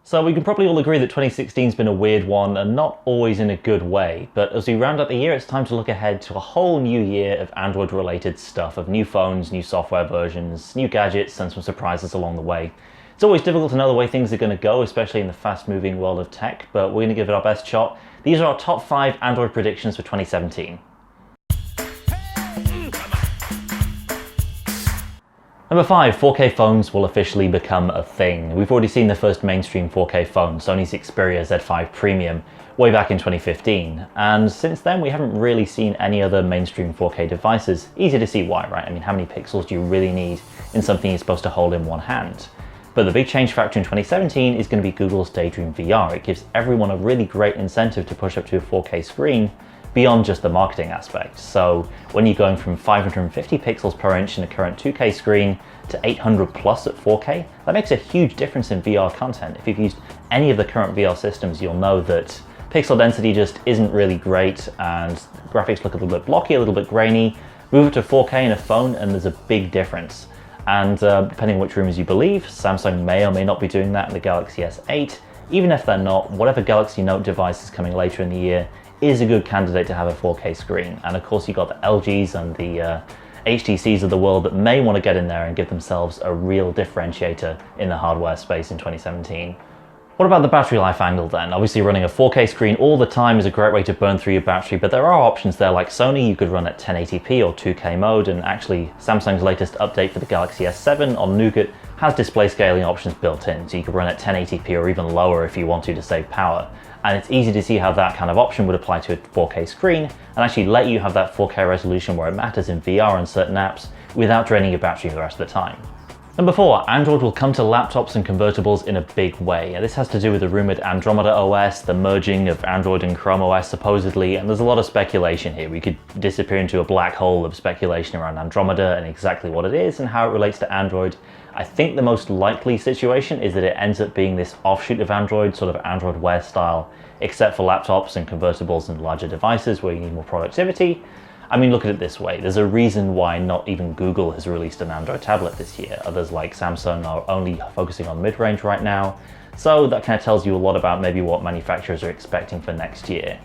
So we can probably all agree that 2016's been a weird one and not always in a good way, but as we round up the year, it's time to look ahead to a whole new year of Android related stuff, of new phones, new software versions, new gadgets, and some surprises along the way. It's always difficult to know the way things are going to go, especially in the fast moving world of tech, but we're going to give it our best shot. These are our top 5 Android predictions for 2017. Number 5, 4K phones will officially become a thing. We've already seen the first mainstream 4K phone, Sony's Xperia Z5 Premium, way back in 2015. And since then, we haven't really seen any other mainstream 4K devices. Easy to see why, right? I mean, how many pixels do you really need in something you're supposed to hold in one hand? But the big change factor in 2017 is going to be Google's Daydream VR. It gives everyone a really great incentive to push up to a 4K screen beyond just the marketing aspect. So when you're going from 550 pixels per inch in a current 2K screen to 800 plus at 4K, that makes a huge difference in VR content. If you've used any of the current VR systems, you'll know that pixel density just isn't really great and graphics look a little bit blocky, a little bit grainy. Move it to 4K in a phone and there's a big difference. And depending on which rumors you believe, Samsung may or may not be doing that in the Galaxy S8. Even if they're not, whatever Galaxy Note device is coming later in the year is a good candidate to have a 4K screen. And of course you've got the LGs and the HTCs of the world that may want to get in there and give themselves a real differentiator in the hardware space in 2017. What about the battery life angle then? Obviously running a 4K screen all the time is a great way to burn through your battery, but there are options there like Sony. You could run at 1080p or 2K mode, and actually Samsung's latest update for the Galaxy S7 on Nougat has display scaling options built in, so you could run at 1080p or even lower if you want to save power. And it's easy to see how that kind of option would apply to a 4K screen and actually let you have that 4K resolution where it matters in VR and certain apps without draining your battery for the rest of the time. Number 4, Android will come to laptops and convertibles in a big way. And this has to do with the rumored Andromeda OS, the merging of Android and Chrome OS supposedly, and there's a lot of speculation here. We could disappear into a black hole of speculation around Andromeda and exactly what it is and how it relates to Android. I think the most likely situation is that it ends up being this offshoot of Android, sort of Android Wear style, except for laptops and convertibles and larger devices where you need more productivity. I mean, look at it this way. There's a reason why not even Google has released an Android tablet this year. Others like Samsung are only focusing on mid-range right now. So that kind of tells you a lot about maybe what manufacturers are expecting for next year.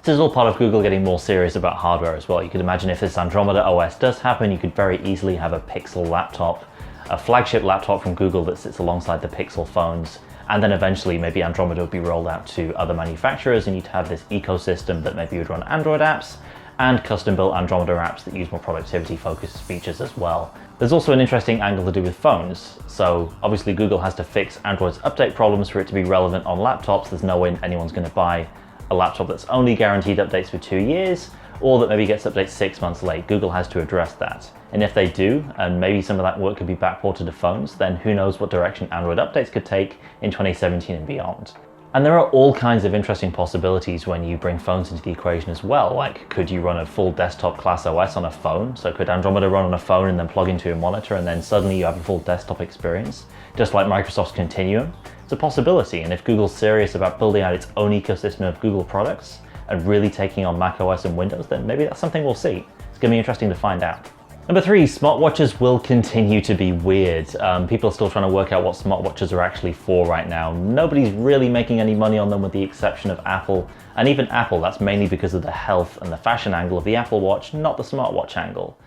This is all part of Google getting more serious about hardware as well. You could imagine if this Andromeda OS does happen, you could very easily have a Pixel laptop, a flagship laptop from Google that sits alongside the Pixel phones. And then eventually maybe Andromeda would be rolled out to other manufacturers and you'd have this ecosystem that maybe would run Android apps and custom-built Andromeda apps that use more productivity-focused features as well. There's also an interesting angle to do with phones. So obviously Google has to fix Android's update problems for it to be relevant on laptops. There's no way anyone's going to buy a laptop that's only guaranteed updates for 2 years, or that maybe gets updates 6 months late. Google has to address that. And if they do, and maybe some of that work could be backported to phones, then who knows what direction Android updates could take in 2017 and beyond. And there are all kinds of interesting possibilities when you bring phones into the equation as well. Like, could you run a full desktop class OS on a phone? So could Andromeda run on a phone and then plug into a monitor and then suddenly you have a full desktop experience? Just like Microsoft's Continuum? It's a possibility, and if Google's serious about building out its own ecosystem of Google products and really taking on macOS and Windows, then maybe that's something we'll see. It's going to be interesting to find out. Number 3, smartwatches will continue to be weird. People are still trying to work out what smartwatches are actually for right now. Nobody's really making any money on them with the exception of Apple. And even Apple, that's mainly because of the health and the fashion angle of the Apple Watch, not the smartwatch angle.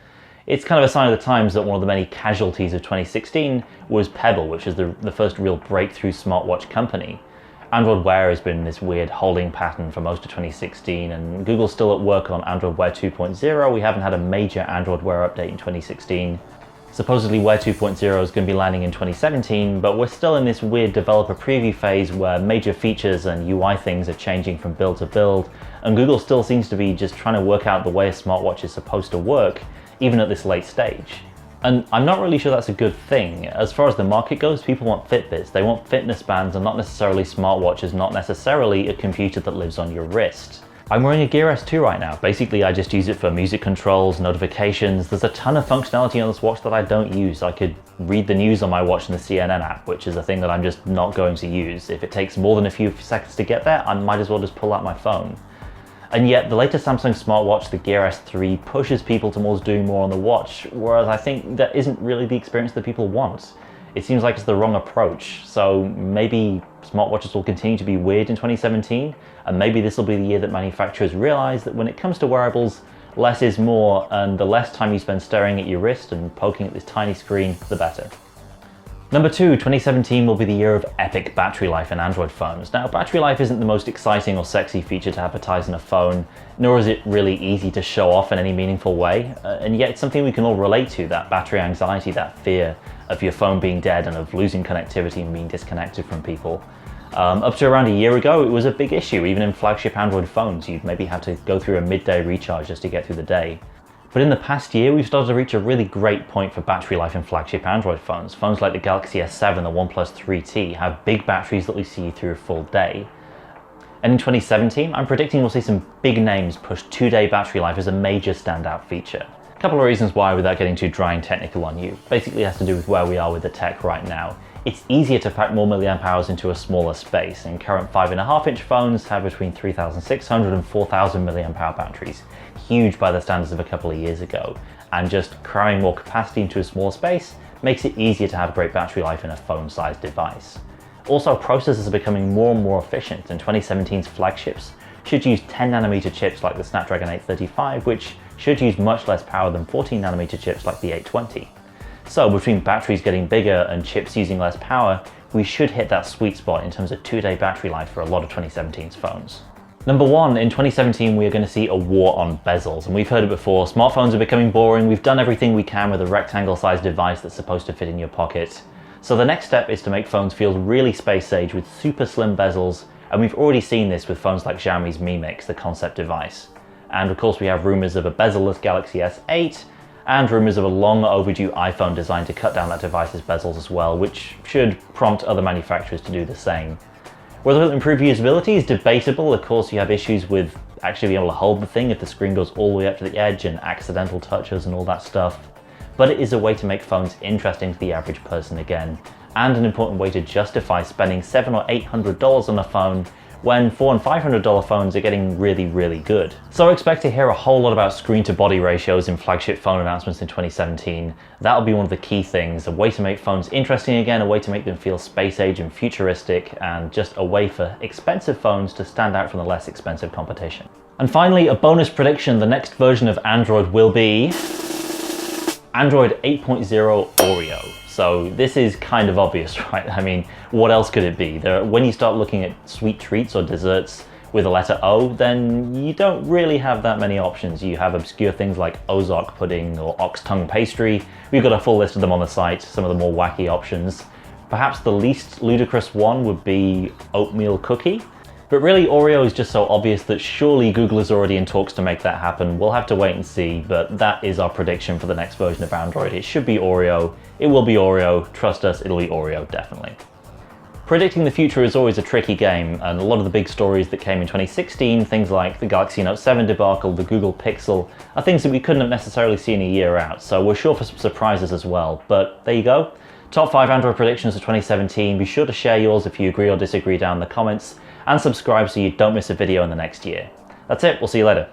It's kind of a sign of the times that one of the many casualties of 2016 was Pebble, which is the first real breakthrough smartwatch company. Android Wear has been this weird holding pattern for most of 2016, and Google's still at work on Android Wear 2.0. We haven't had a major Android Wear update in 2016. Supposedly Wear 2.0 is going to be landing in 2017, but we're still in this weird developer preview phase where major features and UI things are changing from build to build, and Google still seems to be just trying to work out the way a smartwatch is supposed to work, even at this late stage. And I'm not really sure that's a good thing. As far as the market goes, people want Fitbits. They want fitness bands and not necessarily smartwatches, not necessarily a computer that lives on your wrist. I'm wearing a Gear S2 right now. Basically, I just use it for music controls, notifications. There's a ton of functionality on this watch that I don't use. I could read the news on my watch in the CNN app, which is a thing that I'm just not going to use. If it takes more than a few seconds to get there, I might as well just pull out my phone. And yet the latest Samsung smartwatch, the Gear S3, pushes people towards doing more on the watch, whereas I think that isn't really the experience that people want. It seems like it's the wrong approach. So maybe smartwatches will continue to be weird in 2017, and maybe this will be the year that manufacturers realize that when it comes to wearables, less is more, and the less time you spend staring at your wrist and poking at this tiny screen, the better. Number 2, 2017 will be the year of epic battery life in Android phones. Now, battery life isn't the most exciting or sexy feature to advertise in a phone, nor is it really easy to show off in any meaningful way, and yet it's something we can all relate to, that battery anxiety, that fear of your phone being dead and of losing connectivity and being disconnected from people. Up to around a year ago, it was a big issue. Even in flagship Android phones, you'd maybe have to go through a midday recharge just to get through the day. But in the past year, we've started to reach a really great point for battery life in flagship Android phones. Phones like the Galaxy S7, the OnePlus 3T have big batteries that will see you through a full day. And in 2017, I'm predicting we'll see some big names push 2-day battery life as a major standout feature. A couple of reasons why, without getting too dry and technical on you. Basically it has to do with where we are with the tech right now. It's easier to pack more milliamp hours into a smaller space, and current 5.5-inch phones have between 3,600 and 4,000 milliamp hour batteries. Huge by the standards of a couple of years ago, and just cramming more capacity into a smaller space makes it easier to have great battery life in a phone-sized device. Also, processors are becoming more and more efficient, and 2017's flagships should use 10nm chips like the Snapdragon 835, which should use much less power than 14nm chips like the 820. So between batteries getting bigger and chips using less power, we should hit that sweet spot in terms of 2-day battery life for a lot of 2017's phones. Number 1, in 2017 we are going to see a war on bezels, and we've heard it before. Smartphones are becoming boring. We've done everything we can with a rectangle-sized device that's supposed to fit in your pocket. So the next step is to make phones feel really space-age with super slim bezels, and we've already seen this with phones like Xiaomi's Mi Mix, the concept device. And of course we have rumours of a bezel-less Galaxy S8, and rumours of a long overdue iPhone designed to cut down that device's bezels as well, which should prompt other manufacturers to do the same. Whether it'll improve usability is debatable. Of course, you have issues with actually being able to hold the thing if the screen goes all the way up to the edge, and accidental touches and all that stuff. But it is a way to make phones interesting to the average person again, and an important way to justify spending $700 or $800 on a phone when $400 and $500 phones are getting really, really good. So I expect to hear a whole lot about screen-to-body ratios in flagship phone announcements in 2017. That'll be one of the key things, a way to make phones interesting again, a way to make them feel space-age and futuristic, and just a way for expensive phones to stand out from the less expensive competition. And finally, a bonus prediction: the next version of Android will be Android 8.0 Oreo. So this is kind of obvious, right? I mean, what else could it be? When you start looking at sweet treats or desserts with the letter O, then you don't really have that many options. You have obscure things like Ozark pudding or ox tongue pastry. We've got a full list of them on the site, some of the more wacky options. Perhaps the least ludicrous one would be oatmeal cookie. But really, Oreo is just so obvious that surely Google is already in talks to make that happen. We'll have to wait and see, but that is our prediction for the next version of Android. It should be Oreo. It will be Oreo. Trust us, it'll be Oreo, definitely. Predicting the future is always a tricky game, and a lot of the big stories that came in 2016, things like the Galaxy Note 7 debacle, the Google Pixel, are things that we couldn't have necessarily seen a year out, so we're sure for some surprises as well. But there you go. Top 5 Android predictions of 2017. Be sure to share yours if you agree or disagree down in the comments, and subscribe so you don't miss a video in the next year. That's it, we'll see you later.